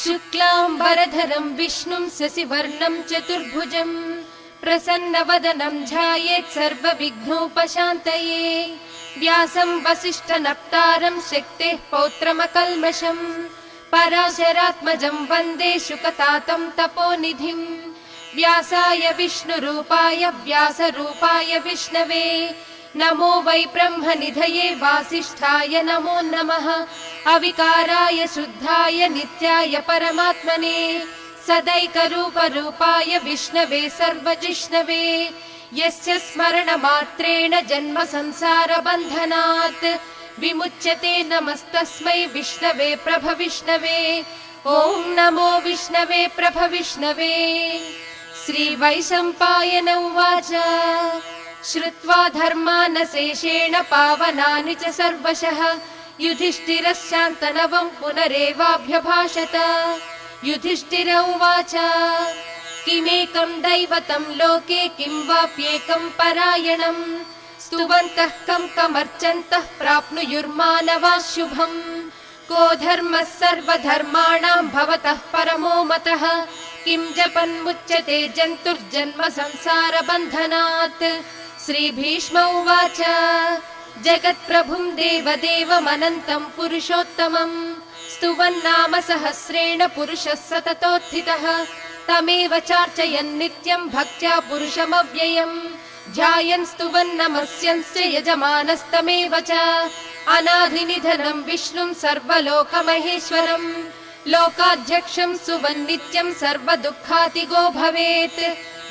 शुक्लांबरधरं विष्णुं शशिवर्णं चतुर्भुजं प्रसन्नवदनं ध्यायेत् सर्वविघ्नोपशान्तये। व्यासं वसिष्ठनप्तारं शक्तेः पौत्रमकल्मषं पराशरात्मजं वन्दे शुकतातं तपोनिधिं। व्यासाय विष्णुरूपाय व्यासरूपाय विष्णवे नमो वै ब्रह्मनिधये वासिष्ठाय नमो नमः। अविकाराय शुद्धाय नित्याय परमात्मने सदैकरूपरूपाय विष्णवे सर्वजिष्णवे। यस्य स्मरणमात्रेण जन्म संसारबन्धनात् विमुच्यते नमस्तस्मै विष्णवे प्रभविष्णवे। ॐ नमो विष्णवे प्रभविष्णवे। श्रीवैशम्पायन उवाच श्रुत्वा धर्मानशेषेण पावनानि च सर्वशः युधिष्ठिरश्चान्तनवं पुनरेवाभ्यभाषत। युधिष्ठिर उवाच किमेकं दैवतं लोके किं वाप्येकं परायणम् स्तुवन्तः कं कमर्चन्तः प्राप्नुयुर्मानवाः शुभम्। को धर्मः सर्वधर्माणां भवतः परमो मतः किं जपन्मुच्यते जन्तुर्जन्म संसारबन्धनात्। श्रीभीष्म उवाच जगत्प्रभुं देवदेवमनन्तं पुरुषोत्तमं स्तुवन्नाम सहस्रेण पुरुषः सततोत्थितः। तमेव चार्चयन् नित्यं भक्त्या पुरुषमव्ययम् ध्यायन् स्तुवन् नमस्यंश्च यजमानस्तमेव च। अनादिनिधनं विष्णुं सर्वलोकमहेश्वरम् लोकाध्यक्षं स्तुवन् नित्यं सर्वदुःखातिगो भवेत्।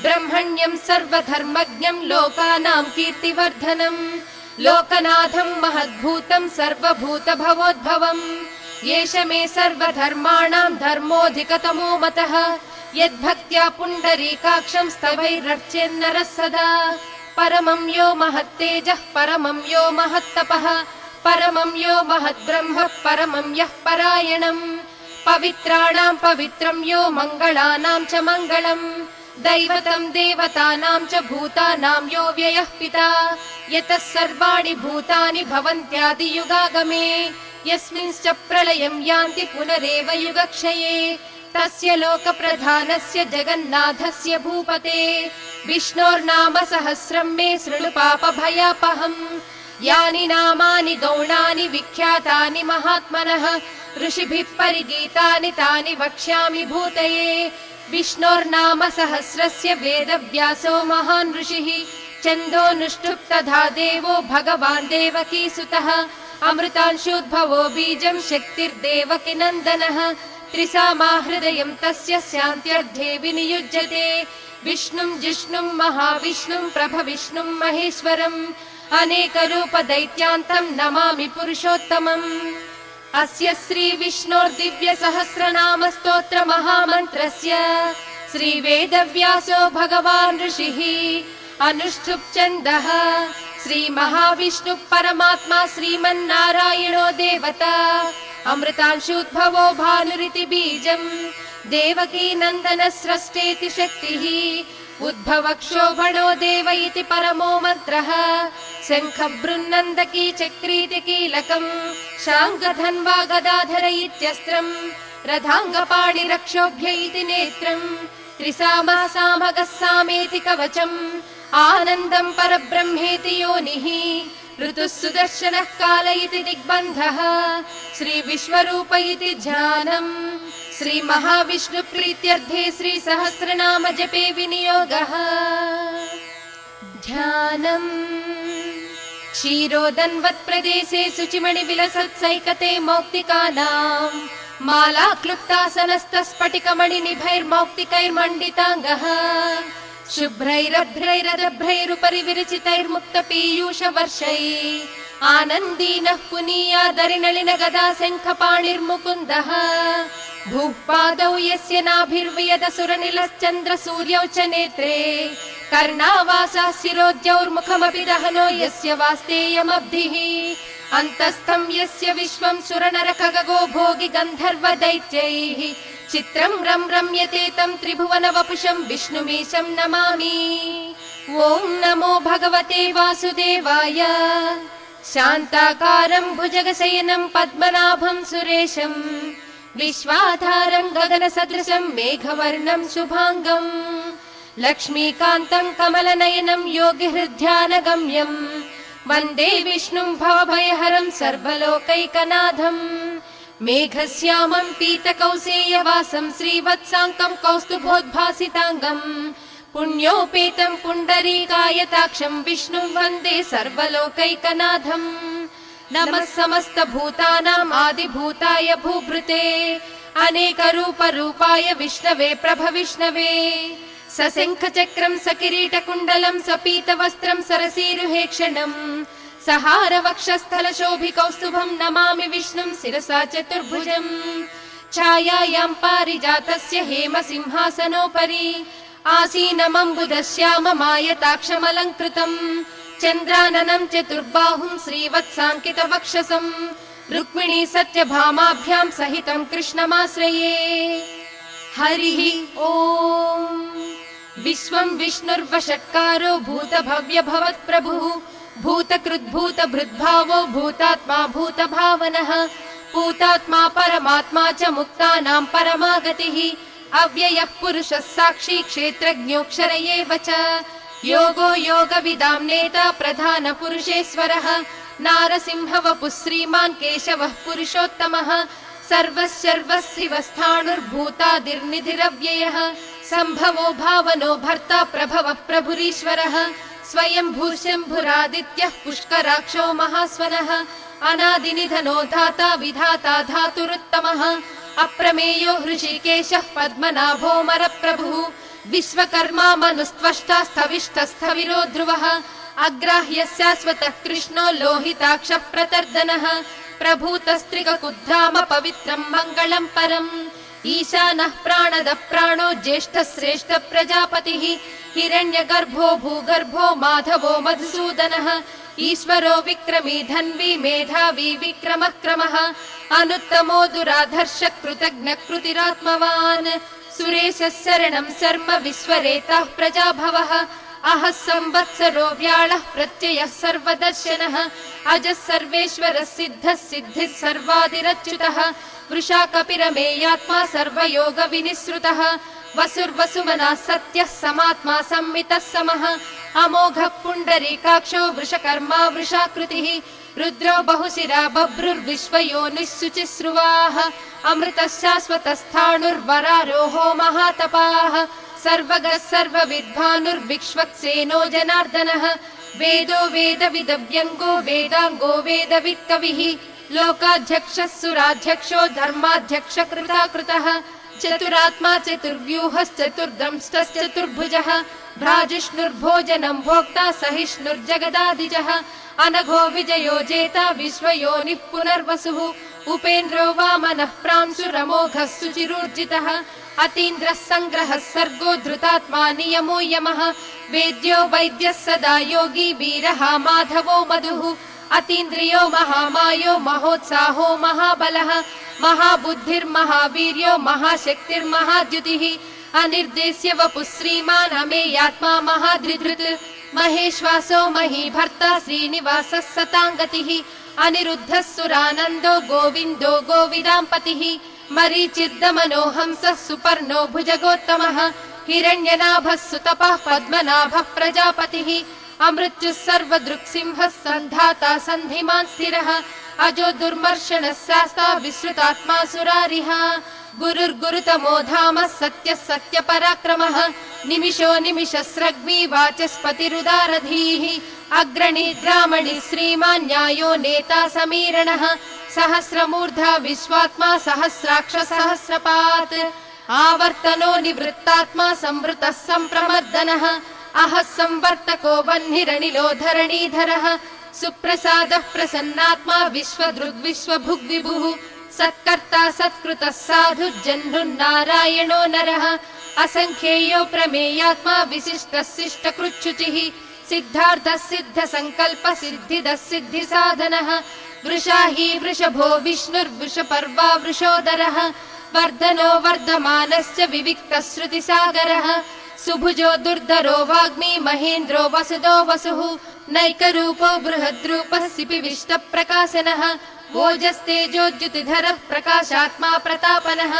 ब्रह्मण्यं सर्वधर्मज्ञं लोकानां कीर्तिवर्धनम् लोकनाथं महद्भूतं सर्वभूतभवोद्भवम्। येष मे सर्वधर्माणां धर्मोऽधिकतमो मतः यद्भक्त्या पुण्डरीकाक्षं स्तवैरर्चेन्नरः सदा। परमं यो महत्तेजः परमं यो महत्तपः परमं यो महद्ब्रह्म परमं यः परायणम्। पवित्राणां पवित्रं यो मङ्गलानां च मङ्गलम् दैवतं देवतानां च भूतानां यो व्ययः पिता। यतः सर्वाणि भूतानि भवन्त्यादियुगागमे यस्मिंश्च प्रलयं यान्ति पुनरेव युगक्षये। तस्य लोकप्रधानस्य जगन्नाथस्य भूपते विष्णोर्नाम सहस्रं मे शृणु पापभयापहम्। यानि नामानि गौणानि विख्यातानि महात्मनः ऋषिभिः परिगीतानि तानि वक्ष्यामि भूतये। विष्णोर्नाम सहस्रस्य वेदव्यासो महान् ऋषिः छन्दोनुष्ठुप् तथा देवो भगवान् देवकीसुतः। अमृतांशोद्भवो बीजं शक्तिर्देवकी नन्दनः त्रिसामा हृदयं तस्य शान्त्यर्थे विनियुज्यते। विष्णुं जिष्णुं महाविष्णुं प्रभविष्णुं महेश्वरम् अनेकरूपदैत्यान्तं नमामि पुरुषोत्तमम्। अस्य श्रीविष्णोर्दिव्यसहस्रनाम स्तोत्र महामन्त्रस्य श्रीवेदव्यासो भगवान् ऋषिः अनुष्ठुप् छन्दः। श्रीमहाविष्णुः परमात्मा श्रीमन्नारायणो देवता अमृतांशोद्भवो भानुरिति बीजम् देवकी नन्दन स्रष्टेति शक्तिः उद्भवक्षोभणो देव इति परमो मन्त्रः। शङ्खबृन्नन्दकी चक्रीति कीलकम् शाङ्गधन्वा गदाधर इत्यस्त्रम् रथाङ्गपाणिरक्षोभ्य इति नेत्रम् त्रिसामा सामगः सामेति कवचम् आनन्दं परब्रह्मेति योनिः ऋतुः सुदर्शनः काल इति दिग्बन्धः श्रीविश्वरूप इति ध्यानम्। श्रीमहाविष्णुप्रीत्यर्थे श्रीसहस्रनाम जपे विनियोगः। ध्यानम् क्षीरोदन्वत्प्रदेशे शुचिमणिविलसत्सैकते मौक्तिकानां माला क्लुप्तासनस्तस्फटिकमणिनिभैर्मौक्तिकैर्मण्डिताङ्गः शुभ्रैरभ्रैरदभ्रैरुपरि विरचितैर्मुक्तपीयूषवर्षैः आनन्दीनः पुनीयादरिनलिन गदा शङ्खपाणिर्मुकुन्दः। भूः पादौ यस्य नाभिर्वियदसुरनिलश्चन्द्र सूर्यौ च नेत्रे कर्णावासाः शिरोद्यौर्मुखमपि दहनो यस्य वास्तेयमब्धिः अन्तस्थं यस्य विश्वं सुरनरखगो भोगि गन्धर्व दैत्यैः चित्रं रं रम्यते तं त्रिभुवन वपुषं विष्णुमीशं नमामि। ॐ नमो भगवते वासुदेवाय। शान्ताकारं भुजगशयनं पद्मनाभं सुरेशं विश्वाधारं गगनसदृशं मेघवर्णं शुभांगं लक्ष्मीकान्तं कमलनयनं योगिहृद्ध्यानगम्यं वन्दे विष्णुं भवभयहरं सर्वलोकैकनाथं मेघश्यामं पीतकौसेयवासं श्रीवत्साङ्कं कौस्तुभोद्भासिताङ्गं पुण्योपेतं पुण्डरीकायताक्षं विष्णुं वन्दे सर्वलोकैकनाथम् नमः समस्तभूतानाम् आदिभूताय भूभृते अनेकरूपरूपाय विष्णवे प्रभविष्णवे सशङ्खचक्रं सकिरीटकुण्डलं सपीतवस्त्रं सरसीरुहेक्षणं सहारवक्षस्थलशोभिकौस्तुभं नमामि विष्णुं शिरसा चतुर्भुजम् छायायां पारिजातस्य हेमसिंहासनोपरि आसीनमम्बुदश्याममायताक्षमलङ्कृतम् चन्द्राननं चतुर्बाहुं श्रीवत्साङ्कितवक्षसं रुक्मिणी सत्यभामाभ्यां सहितं कृष्णमाश्रये हरिः ओम् विश्वं विष्णुर्वषट्कारो भूतभव्यभवत्प्रभुः भूतकृद्भूतभृद्भावो भूतात्मा भूतभावनः पूतात्मा परमात्मा च मुक्तानां परमागतिः अव्ययः पुरुषः साक्षी क्षेत्रज्ञोऽक्षर एव च योगो योगविदां नेता प्रधानपुरुषेश्वरः नारसिंहवपुः श्रीमान् केशवः पुरुषोत्तमः सर्वस्सर्वशिवस्थाणुर्भूतादिर्निधिरव्ययः सम्भवो भावनो भर्ता प्रभवः प्रभुरीश्वरः स्वयंभूशम्भुरादित्यः पुष्कराक्षो महास्वनः अनादिनिधनो धाता विधाता धातुरुत्तमः अप्रमेयो हृषिकेशः पद्मनाभो मरप्रभुः विश्वकर्मा मनुस्त्वष्टा स्थविष्ठस्थविरो ध्रुवः अग्राह्यः शाश्वतः कृष्णो लोहिताक्षः प्रतर्दनः प्रभूतस्त्रिककुद्धाम पवित्रं मङ्गलं परम् ईशानः प्राणदः प्राणो ज्येष्ठः श्रेष्ठ प्रजापतिः हिरण्यगर्भो भूगर्भो माधवो मधुसूदनः ईश्वरो विक्रमी धन्वी मेधावी विक्रमः क्रमः अनुत्तमो दुराधर्ष कृतज्ञ कृतिरात्मवान् सुरेशः शरणं शर्म विश्वरेताः प्रजाभवः अहः संवत्सरो व्याळः प्रत्ययः सर्वदर्शनः अजः सर्वेश्वरः सिद्धः सिद्धिः सर्वादिरच्युतः वृषा कपिरमेयात्मा सर्वयोग विनिःसृतः वसुर्वसुमनः सत्यः समात्मा संमितः समः अमोघः पुण्डरीकाक्षो वृषकर्मा वृषाकृतिः रुद्रो बहुशिरा बभ्रुर्विश्वयोनिः शुचिस्रुवाः अमृतः शाश्वतस्थाणुर्वरारोहो महातपाः सर्वगः सर्वविद्भानुर्विक्ष्वक्सेनो जनार्दनः वेदो वेदविदव्यङ्गो वेदाङ्गो वेदवित्कविः लोकाध्यक्षः सुराध्यक्षो धर्माध्यक्ष कृताकृतः चतुरात्मा चतुर्व्यूहश्चतुर्दंष्टश्चतुर्भुजः भ्राजिष्णुर्भोजनं भोक्ता सहिष्णुर्जगदादिजः अनघो विजयो जेता विश्वयोनिः पुनर्वसुः उपेन्द्रो वामनः प्रांशुरमोघः सुचिरूर्जितः अतीन्द्रः सङ्ग्रहः सर्गो धृतात्मा नियमो यमः वेद्यो वैद्यः सदा योगी वीरः माधवो मधुः अतीन्द्रियो महामायो महोत्साहो महाबलः महाबुद्धिर्महावीर्यो महाशक्तिर्महाद्युतिः अनिर्देश्य वपुः श्रीमान् अमेयात्मा महाधृधृत् महेश्वासो महीभर्ता श्रीनिवासः सताङ्गतिः अनिरुद्धः सुरानन्दो गोविन्दो गोविदाम्पतिः मरीचिर्दमनो हंसः सुपर्णो भुजगोत्तमः हिरण्यनाभः सुतपः पद्मनाभः प्रजापतिः अमृत्युः सर्वदृक्सिंहः सन्धाता सन्धिमान् स्थिरः अजो दुर्मर्शनः शास्ता विश्रुतात्मा सुरारिः गुरुर्गुरुतमो धामः सत्यः सत्यपराक्रमः निमिषो निमिषस्रग्वी वाचस्पतिरुदारधीः अग्रणी ग्रामणि श्रीमान् न्यायो नेता समीरणः सहस्रमूर्धा विश्वात्मा सहस्राक्ष सहस्रपात् आवर्तनो निवृत्तात्मा संवृतः सम्प्रमर्दनः अहः संवर्तको वह्निरनिलो धरणीधरः सुप्रसादः प्रसन्नात्मा विश्वदृग्विश्वभुग्विभुः सत्कर्ता सत्कृतः साधुर्जह्नुर्नारायणो नरः असंख्येयो प्रमेयात्मा विशिष्टः शिष्टकृच्छुचिः सिद्धार्थः सिद्धसङ्कल्पः सिद्धिदः सिद्धिसाधनः वृषाही वृषभो विष्णुर्वृषपर्वा वृषोदरः वर्धनो वर्धमानश्च विविक्तः श्रुतिसागरः सुभुजो दुर्धरो वाग्मी महेन्द्रो वसुदो वसुः नैकरूपो बृहद्रूपः सिपिविष्टप्रकाशनः ओजस्तेजोद्युतिधरः प्रकाशात्मा प्रतापनः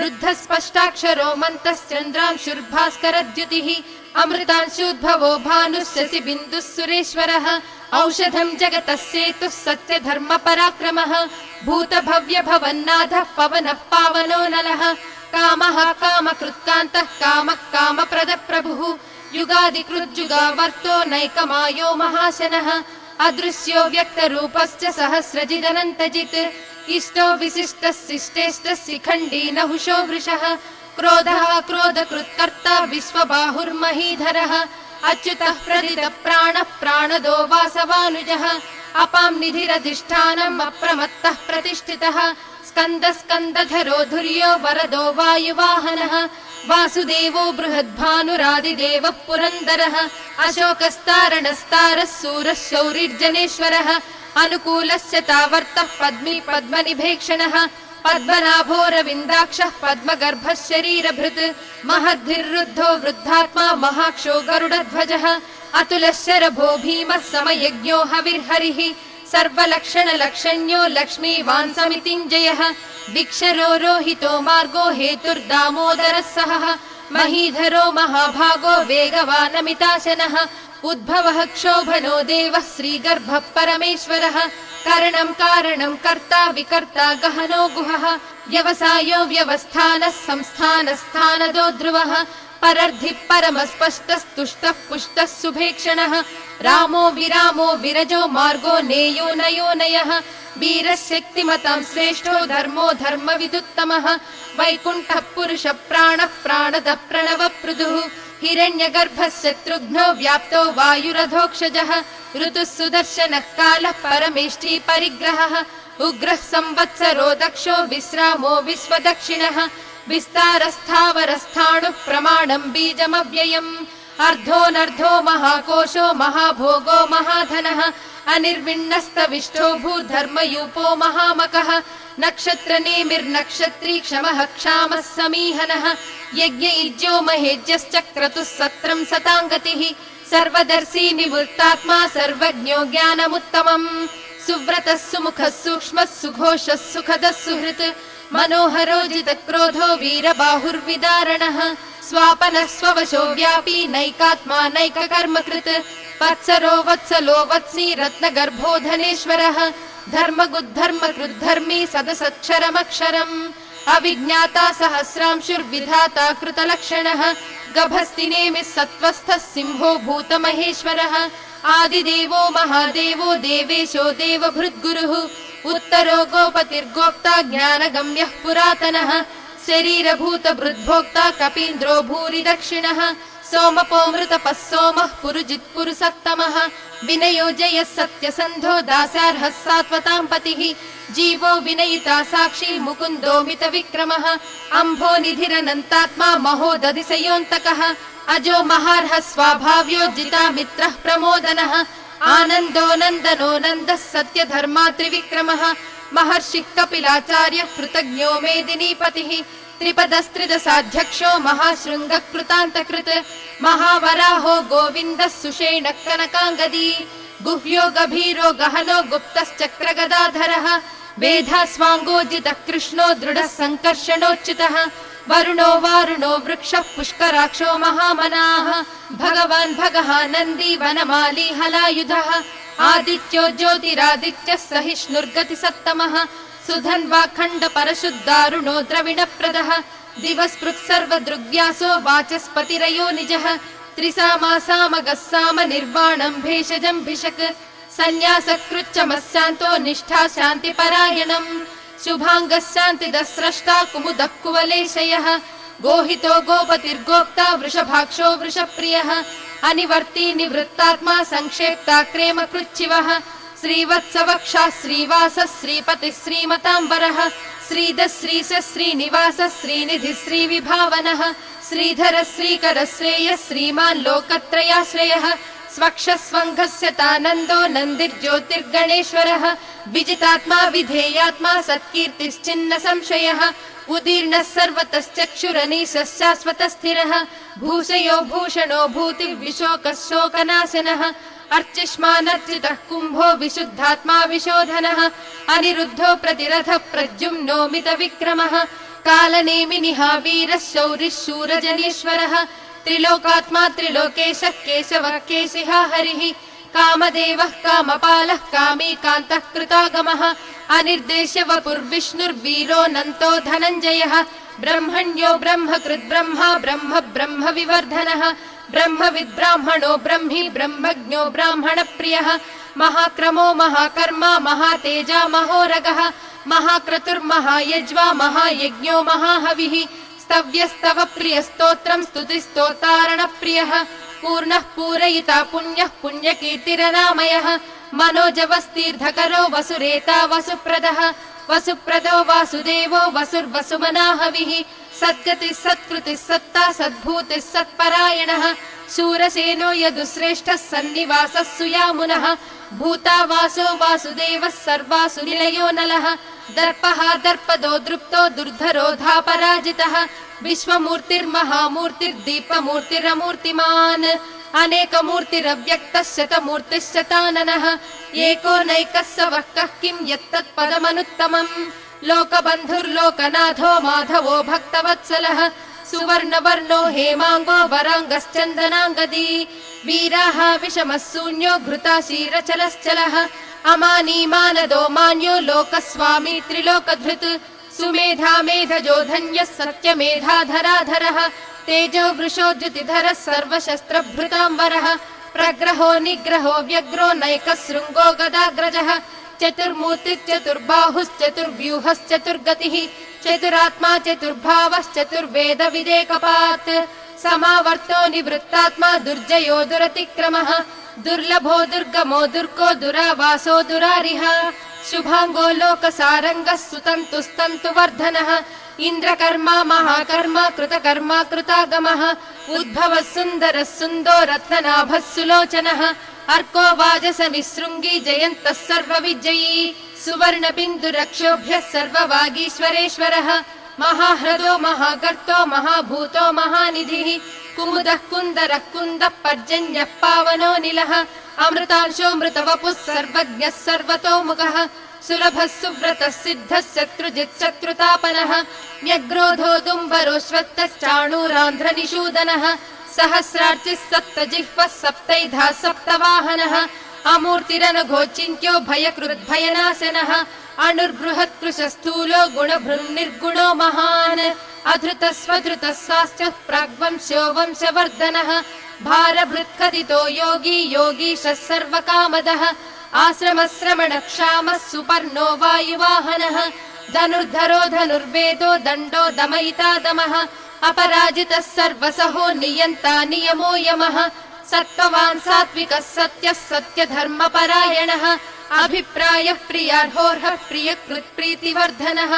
रुद्धः स्पष्टाक्षरो मन्तश्चन्द्रांशुर्भास्करद्युतिः अमृतांशूद्भवो भानुः शशिबिन्दुः सुरेश्वरः औषधं जगतः सेतुः सत्यधर्मपराक्रमः भूतभव्यभवन्नाथः पवनः पावनो नलः कामः कामकृत्कान्तः कामः कामप्रदः प्रभुः युगादिकृज्जुगावर्तो नैकमायो महाशनः अदृश्यो व्यक्तरूपश्च सहस्रजिदनन्तजित् इष्टो विशिष्टः शिष्टेष्टः शिखण्डी नहुषो वृषः क्रोधः क्रोधकृत्कर्ता विश्वबाहुर्महीधरः अच्युतः प्रदितः प्राणः प्राणदो वासवानुजः अपां निधिरधिष्ठानम् अप्रमत्तः प्रतिष्ठितः स्कन्दः स्कन्दधरो धुर्यो वरदो वायुवाहनः वासुदेवो बृहद्भानुरादिदेवः पुरन्दरः अशोकस्तारणस्तारः सूरः शौरिर्जनेश्वरः अनुकूलस्य तावर्तः पद्मी पद्मनिभेक्षणः पद्मनाभोरविन्दाक्षः पद्मगर्भः शरीरभृत् महद्भिर्रुद्धो वृद्धात्मा महाक्षो गरुडध्वजः अतुलः शरभो भीमः समयज्ञो हविर्हरिः सर्वलक्षणलक्षण्यो लक्ष्मीवान् समितिञ्जयः दिक्षरो रोहितो मार्गो हेतुर्दामोदरः सहः महीधरो महाभागो वेगवानमिताशनः उद्भवः क्षोभनो देवः श्रीगर्भः परमेश्वरः करणं कारणं कर्ता विकर्ता गहनो गुहः व्यवसायो व्यवस्थानः संस्थानस्थानदो ध्रुवः परर्धिः परमस्पष्टस्तुष्टः पुष्टः सुभेक्षणः रामो विरामो विरजो मार्गो नेयो नयोनयः वीरः शक्तिमतां श्रेष्ठो धर्मो धर्मविदुत्तमः वैकुण्ठः पुरुषः प्राणः प्राणदः प्रणवपृदुः हिरण्यगर्भः शत्रुघ्नो व्याप्तो वायुरधोक्षजः ऋतुः सुदर्शनः कालः परमेष्ठी परिग्रहः उग्रः संवत्सरो दक्षो विश्रामो विश्वदक्षिणः विस्तारस्थावरस्थाणुः प्रमाणं बीजमव्ययम् अर्धोऽनर्धो महाकोशो महाभोगो महाधनः अनिर्विण्णस्तविष्ठो भूधर्मयूपो महामकः नक्षत्रनेमिर्नक्षत्री क्षमः क्षामः समीहनः यज्ञ इज्यो महेज्यश्चक्रतुः सत्रं सताङ्गतिः सर्वदर्शी निवृत्तात्मा सर्वज्ञो ज्ञानमुत्तमम् सुव्रतः सुमुखः सूक्ष्मः सुघोषः सुखदः सुहृत् मनोहरो जितक्रोधो वीरबाहुर्विदारणः स्वापनः स्ववशो व्यापी नैकात्मा नैककर्मकृत् वत्सरो वत्सलो वत्सी रत्नगर्भो धनेश्वरः धर्मगुद्धर्मकृद्धर्मी सदसक्षरमक्षरम् अविज्ञाता सहस्रांशुर्विधाता कृतलक्षणः गभस्तिनेमिः सत्त्वस्थः सिंहो भूतमहेश्वरः आदिदेवो महादेवो देवेशो देवभृद्गुरुः उत्तरो गोपतिर्गोप्ता ज्ञानगम्यः पुरातनः शरीरभूतभृद्भोक्ता कपीन्द्रो भूरि दक्षिणः सोमपोमृतपः सोमः पुरुजित्पुरुसत्तमः विनयो जयः सत्यसन्धो दासार्हः सात्वतां पतिः जीवो विनयिता साक्षी मुकुन्दो मितविक्रमः अम्भो निधिरनन्तात्मा महोदधिसयोऽन्तकः अजो महार्हः स्वाभाव्यो जिता मित्रः प्रमोदनः आनन्दो नन्दनो नन्दः सत्यधर्मा त्रिविक्रमः महर्षिः कपिलाचार्यः कृतज्ञो मेदिनीपतिः त्रिपदस्त्रिदशाध्यक्षो महाशृङ्गः कृतान्तकृत् महावराहो गोविन्दः सुषेणः कनकाङ्गदी गुह्यो गभीरो गहनो गुप्तश्चक्रगदाधरः वेधास्वाङ्गोजितः कृष्णो दृढः सङ्कर्षणोच्युतः वरुणो वारुणो वृक्षः पुष्कराक्षो महामनाः भगवान् भगः नन्दी वनमाली हलायुधः आदित्यो ज्योतिरादित्यः सहिष्णुर्गतिसत्तमः सुधन्वा खण्ड परशुद्धारुणो द्रविणप्रदः दिवस्पृक् सर्वदृग्व्यासो वाचस्पतिरयो निजः त्रिसामासामगः साम निर्वाणं भेषजं भिषक् सन्न्यासकृच्चमस्यान्तो निष्ठा शान्तिपरायणम् शुभाङ्गः शान्तिदः स्रष्टा कुमुदः कुवलेशयः गोहितो गोपतिर्गोप्ता वृषभाक्षो वृषप्रियः अनिवर्ती निवृत्तात्मा संक्षेप्ता क्रेमकृच्छिवः श्रीवत्सवक्षः श्रीवासः श्रीपतिः श्रीमताम्बरः श्रीधः श्रीशः श्रीनिवासः श्रीनिधिः श्रीविभावनः श्रीधरः श्रीकरः श्रेयः श्रीमान् लोकत्रयाश्रयः स्वक्षस्वङ्घस्यतानन्दो नन्दिर्ज्योतिर्गणेश्वरः विजितात्मा विधेयात्मा सत्कीर्तिश्चिन्न संशयः उदीर्णः सर्वतश्चक्षुरनीशः शाश्वतस्थिरः भूषयो भूषणो भूतिर्विशोकः शोकनाशनः अर्चिष्मानर्चितः कुम्भो विशुद्धात्मा विशोधनः अनिरुद्धो प्रतिरथः प्रद्युम्नो मितविक्रमः कालनेमिनिः वीरः शौरिः शूरजनीश्वरः त्रिलोकात्मा त्रिलोकेशः केशवः केशिः हरिः कामदेवः कामपालः कामी कान्तः कृतागमः अनिर्देश्य वपुर्विष्णुर्वीरोऽनन्तो धनञ्जयः ब्रह्मण्यो ब्रह्मकृद्ब्रह्मा ब्रह्म ब्रह्म विवर्धनः ब्रह्मविद्ब्राह्मणो ब्रह्मी ब्रह्मज्ञो ब्राह्मणप्रियः महाक्रमो महाकर्मा महातेजा महोरगः महाक्रतुर्महायज्वा महायज्ञो महाहविः स्तव्यस्तव प्रियस्तोत्रम् स्तुतिस्तोतारणप्रियः पूर्णः पूरयिता पुण्यः पुण्यकीर्तिरनामयः मनोजवस्तीर्धकरो वसुरेता वसुप्रदः वसुप्रदो वासुदेवो वसुर्वसुमनाहविः सद्गतिः सत्कृतिः सत्ता सद्भूतिः सत्परायणः शूरसेनो यदुश्रेष्ठः सन्निवासः सुयामुनः भूता वासो वासुदेवः सर्वासु निलयो नलः दर्पः दर्पदो दृप्तो दुर्धरो धापराजितः विश्वमूर्तिर्महामूर्तिर्दीपमूर्तिरमूर्तिमान् अनेकमूर्तिरव्यक्तः शतमूर्तिः शताननः एको नैकः स वः कः किं यत्तत्पदमनुत्तमम् लोकबन्धुर्लोकनाथो माधवो भक्तवत्सलः सुवर्णवर्णो हेमाङ्गो वराङ्गश्चन्दनाङ्गदी वीराः विषमः शून्यो घृताशीरचलश्चलः अमानी मानदो मान्यो लोकस्वामी त्रिलोकधृत् सुमेधा मेधजो धन्यः सत्यमेधाधराधरः तेजो वृषोद्युतिधरः सर्वशस्त्रभृताम्बरः प्रग्रहो निग्रहो व्यग्रो नैकशृङ्गो गदाग्रजः चतुर्मूर्तिश्चतुर्बाहुश्चतुर्व्यूहश्चतुर्गतिः चतुरात्मा चतुर्भावश्चतुर्वेद विदेकपात् समावर्तो निवृत्तात्मा दुर्जयो दुरतिक्रमः दुर्लभो दुर्गमो दुर्गो दुरावासो दुरारिः शुभाङ्गो लोकसारङ्गः सुतन्तुस्तन्तुवर्धनः इन्द्रकर्मा महाकर्मा कृतकर्मा कृतागमः उद्भवः सुन्दरः सुन्दो रत्ननाभः सुलोचनः अर्को वाजसनिःशृङ्गी जयन्तः सर्वविजयी सुवर्णबिन्दुरक्षोभ्यः सर्ववागीश्वरेश्वरः महाह्रदो महागर्तो महाभूतो महानिधिः कुमुदः कुन्दरः कुन्दः पर्जन्यः पावनो निलः अमृतांशो मृतवपुः सर्वज्ञः सर्वतोमुखः सुलभः सुव्रतः सिद्धः शत्रुजित् शत्रुतापनः व्यग्रोधो दुम्बरोऽश्वत्थश्चाणूरान्ध्रनिषूदनः सहस्रार्चिः सप्तजिह्वः सप्तैधा सप्तवाहनः अमूर्तिरनघोचिन्त्यो भयकृद्भयनाशनः अणुर्बृहत्कृशस्थूलो गुणभृन्निर्गुणो महान् अधृतस्वधृतस्वास्थ्यः प्राग्वंश्यो वंशवर्धनः भारभृत्कथितो योगी योगीशः सर्वकामदः आश्रमश्रमणक्षामः सुपर्णो वायुवाहनः धनुर्धरो धनुर्वेदो दण्डो दमयिता दमः अपराजितः सर्वसहो नियन्ता नियमो यमः सत्त्ववान् सात्विकः सत्यः सत्यधर्मपरायणः अभिप्रायः प्रियार्होर्हः प्रियकृत्प्रीतिवर्धनः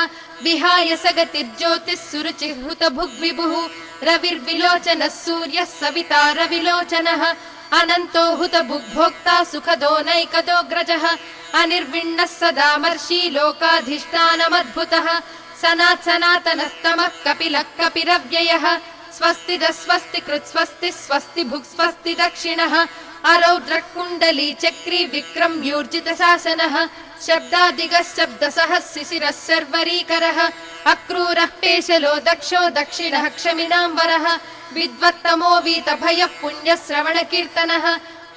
विहाय सगतिर्ज्योतिः सुरुचिः हुतभुग्विभुः रविर्विलोचनः सूर्यः सविता रविलोचनः अनन्तो हुतभुग्भोक्ता सुखदो नैकदोऽग्रजः अनिर्विण्णः सदामर्षि लोकाधिष्ठानमद्भुतः सनातनस्तमः कपिलः कपिरव्ययः स्वस्तिदः स्वस्तिकृत् स्वस्तिः स्वस्ति भुक् स्वस्ति दक्षिणः अरौद्रः कुण्डली चक्री विक्रम्यूर्जितशासनः शब्दादिगः शब्दसः शिशिरः शर्वरीकरः अक्रूरः पेशलो दक्षो दक्षिणः क्षमिनाम्बरः विद्वत्तमो वीतभयः पुण्यश्रवणकीर्तनः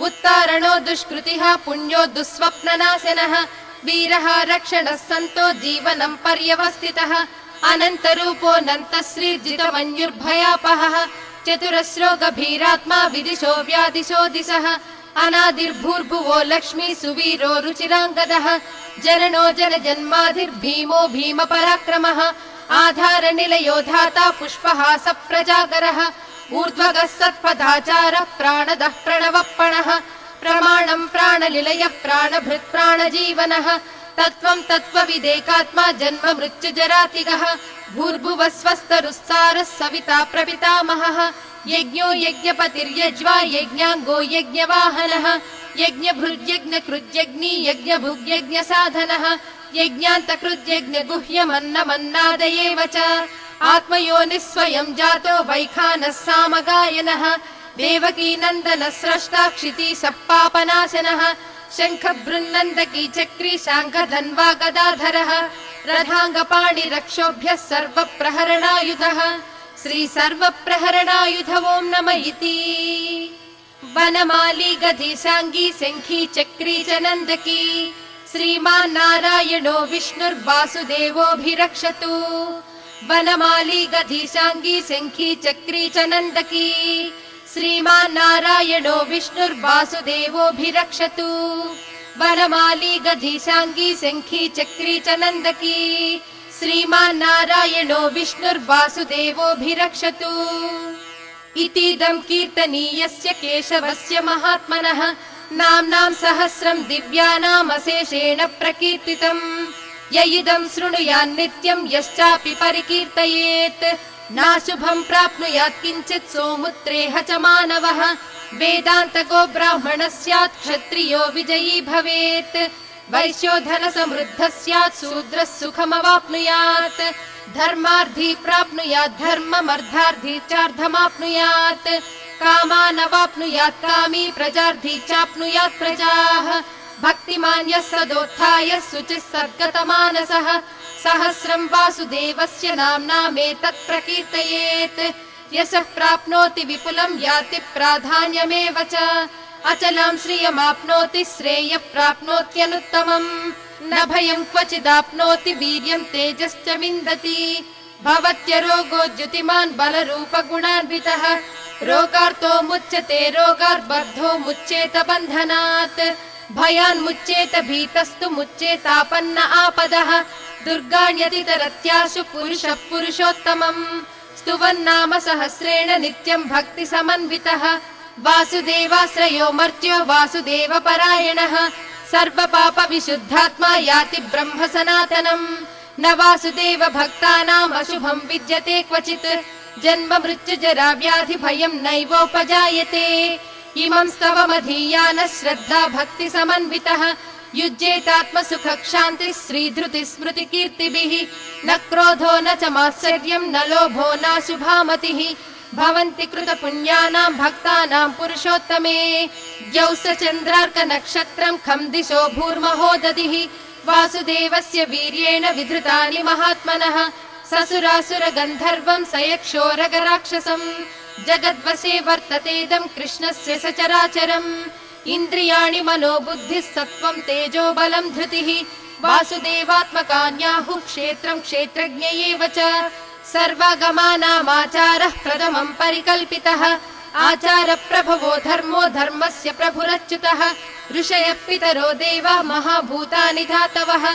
उत्तारणो दुष्कृतिः पुण्यो दुःस्वप्ननाशनः वीरः रक्षणः सन्तो जीवनं पर्यवस्थितः अनन्तरूपोऽनन्तश्रीर्जितमन्युर्भयापहः चतुरस्रो गभीरात्मा विदिशो व्यादिशो दिशः अनादिर्भूर्भुवो लक्ष्मी सुवीरो रुचिराङ्गदः जननो जनजन्माधिर्भीमो भीमपराक्रमः आधारनिलयो धाता पुष्पहास प्रजागरः ऊर्ध्वगः सत्पदाचारः प्राणदः प्रणवप्पणः प्रमाणं प्राणनिलयः प्राणभृत् प्राणजीवनः तत्त्वं तत्त्वविदेकात्मा जन्म मृत्युजरातिगः भूर्भुवः स्वस्तरुस्सारः सविता प्रपितामहः यज्ञो यज्ञपतिर्यज्वा यज्ञाङ्गो यज्ञवाहनः यज्ञभृद्यज्ञकृद्यज्ञी यज्ञभुग्यज्ञसाधनः यज्ञान्तकृद्यज्ञगुह्यमन्नमन्नादयेव च आत्मयोनिः स्वयं जातो वैखानः सामगायनः देवकी नन्दन स्रष्टा क्षिति सप्पापनाशनः शङ्खबृन्नन्दकी चक्री शाङ्खधन्वा गदाधरः रथाङ्गपाणिरक्षोभ्यः सर्वप्रहरणायुधः श्री सर्वप्रहरणायुध ॐ नमः इति वनमाली गदिशाङ्गी शङ्खी चक्री च नन्दकी श्रीमान् नारायणो विष्णुर्वासुदेवोऽभिरक्षतु वनमाली गदिशाङ्गी शङ्खी चक्री च नन्दकी श्रीमान् नारायणो विष्णुर्वासुदेवोऽभिरक्षतु वनमाली गदिशाङ्गी शङ्खी चक्री च नन्दकी श्रीमान् नारायणो विष्णुर्वासुदेवोऽभिरक्षतु इतीदं कीर्तनीयस्य केशवस्य महात्मनः नाम्नां सहस्रं दिव्यानामशेषेण प्रकीर्तितम् य इदं शृणुयान् नित्यं यश्चापि परिकीर्तयेत् नाशुभं प्राप्नुयात् किञ्चित् सोमुत्रेह च मानवः वेदान्तको ब्राह्मणः स्यात् क्षत्रियो विजयी भवेत् वैश्यो धन समृद्धः स्यात् शूद्रः सुखमवाप्नुयात् धर्मार्थी प्राप्नुयात् धर्ममर्धार्थी चार्धमाप्नुयात् कामानवाप्नुयात् कामी प्रजार्थी चाप्नुयात् प्रजाः भक्तिमान् यः सदोत्थाय शुचिः सद्गतमानसः सहस्रं वासुदेवस्य नाम्नामेतत् प्रकीर्तयेत् यशः प्राप्नोति विपुलं याति प्राधान्यमेव च अचलां श्रियमाप्नोति श्रेयः प्राप्नोत्यनुत्तमम् न भयं क्वचिदाप्नोति वीर्यं तेजश्च विन्दति भवत्यरोगो द्युतिमान् बलरूपगुणान्वितः रोगार्तो मुच्यते रोगार्बद्धो मुच्येत बन्धनात् भयान्मुच्येत भीतस्तु मुच्येतापन्न आपदः दुर्गाण्यतितरत्याशु पुरुषः पुरुषोत्तमम् स्तुवन्नाम सहस्रेण नित्यं भक्ति समन्वितः वासुदेवाश्रयो मर्त्यो वासुदेवपरायणः सर्वपाप विशुद्धात्मा याति ब्रह्म सनातनम् न वासुदेव भक्तानाम् अशुभं विद्यते क्वचित् जन्म मृत्यु जरा व्याधि भयं नैवोपजायते इमं स्तवमधीयानः श्रद्धा भक्ति समन्वितः युज्येतात्म सुख क्षान्ति श्रीधृति स्मृति कीर्तिभिः न क्रोधो न च मात्सर्यं न लोभो नाशुभामतिः भवन्ति कृत पुण्यानां भक्तानां पुरुषोत्तमे द्यौस चन्द्रार्क नक्षत्रं खं दिशो भूर्महो दधिः वासुदेवस्य वीर्येण विधृतानि महात्मनः ससुरासुर गन्धर्वं सयक्षोरगराक्षसम् जगद्वशे वर्ततेदं कृष्णस्य सचराचरम् इन्द्रियाणि मनो बुद्धिः सत्त्वं तेजो बलं धृतिः वासुदेवात्मकान्याहुः क्षेत्रं क्षेत्रज्ञ एव च सर्वागमानामाचारः प्रथमं परिकल्पितः आचार प्रभवो धर्मो धर्मस्य प्रभुरच्युतः ऋषयः पितरो देवा महाभूतानि धातवः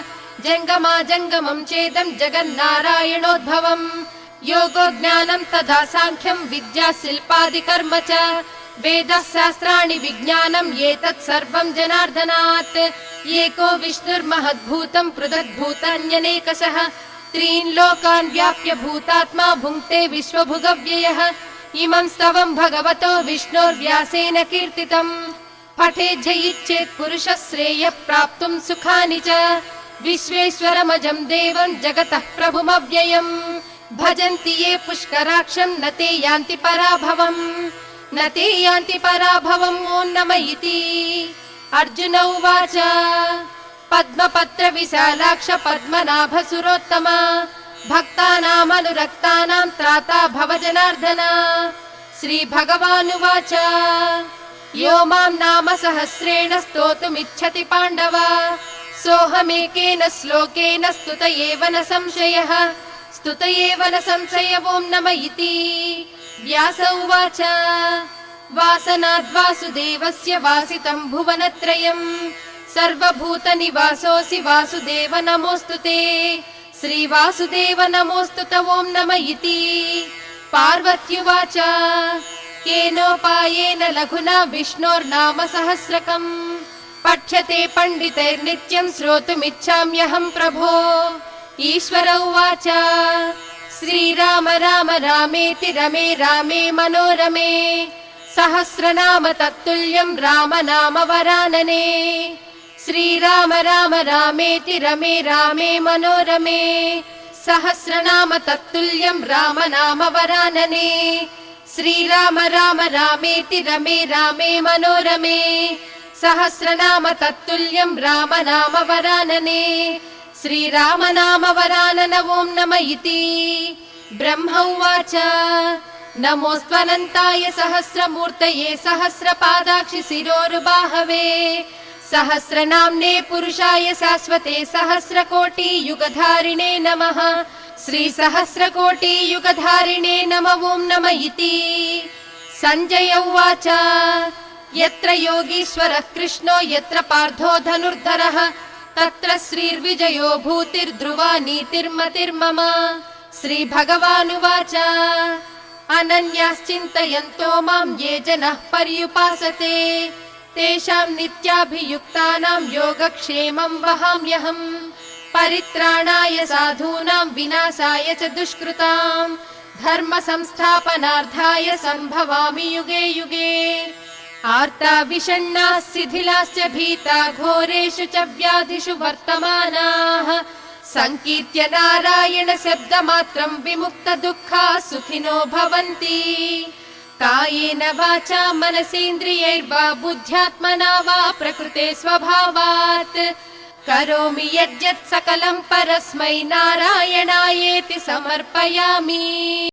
जङ्गमा जङ्गमं चेदं जगन्नारायणोद्भवम् योगो ज्ञानं तथा साङ्ख्यं विद्या शिल्पादिकर्म च वेदः शास्त्राणि विज्ञानम् एतत् सर्वं जनार्दनात् एको विष्णुर्महद्भूतं पृथग्भूतान्यनेकशः त्रीन् लोकान् व्याप्य भूतात्मा भुङ्क्ते विश्वभुगव्ययः इमं स्तवं भगवतो विष्णोर्व्यासेन कीर्तितम् पठेज्जयिच्छेत् पुरुषः श्रेयः प्राप्तुं सुखानि च विश्वेश्वरमजं देवं जगतः प्रभुमव्ययम् भजन्ति ये पुष्कराक्षं न ते यान्ति पराभवम् न ते यान्ति पराभवम् ॐ नमः इति अर्जुन उवाच पद्मपत्र विशालाक्ष पद्मनाभ सुरोत्तम भक्तानामनुरक्तानां त्राता भव जनार्दन श्रीभगवानुवाच यो मां नाम सहस्रेण स्तोतुमिच्छति पाण्डव सोऽहमेकेन श्लोकेन स्तुत एव न संशयः स्तुत एव न संशय ॐ नमः इति व्यास उवाच वासनाद्वासुदेवस्य वासितं भुवनत्रयम् सर्वभूतनिवासोऽसि वासुदेव नमोऽस्तु ते श्रीवासुदेव नमोऽस्तु ते ॐ नमः इति पार्वत्युवाच केनोपायेन लघुना विष्णोर्नाम सहस्रकम् पठ्यते पण्डितैर्नित्यं श्रोतुमिच्छाम्यहं प्रभो ईश्वर उवाच श्रीराम राम रामेति रमे रामे मनोरमे सहस्रनाम तत्तुल्यं राम नाम वरानने श्रीराम राम रामेति रमे रामे मनोरमे सहस्रनाम तत्तुल्यं राम नाम वरानने श्रीराम राम रामेति रमे रामे मनोरमे सहस्रनाम तत्तुल्यं राम नाम वरानने श्रीराम नाम वरानन ॐ नम इति ब्रह्म उवाच नमोऽस्त्वनन्ताय सहस्रमूर्तये सहस्रपादाक्षि शिरोरुबाहवे सहस्रनाम्ने पुरुषाय शाश्वते सहस्रकोटि युगधारिणे नमः श्री सहस्रकोटि युगधारिणे नम ॐ नम इति सञ्जय उवाच यत्र योगीश्वरः कृष्णो यत्र पार्थो धनुर्धरः तत्र श्रीर्विजयो भूतिर्ध्रुवा नीतिर्मतिर्मम श्रीभगवानुवाच अनन्याश्चिन्तयन्तो मां ये जनः पर्युपासते तेषां नित्याभियुक्तानां योगक्षेमं वहाम्यहम् परित्राणाय साधूनां विनाशाय च दुष्कृतां धर्म संस्थापनार्थाय सम्भवामि युगे युगे आर्ता विषण्णाः शिथिलाश्च भीता घोरेषु च व्याधिषु वर्तमानाः संकीर्त्य नारायण शब्दमात्रं विमुक्त दुःखाः सुखिनो भवन्ति कायेन वाचा मनसेन्द्रियैर्वा बुद्ध्यात्मना वा प्रकृते स्वभावात् करोमि यद्यत् सकलं परस्मै नारायणायेति समर्पयामि।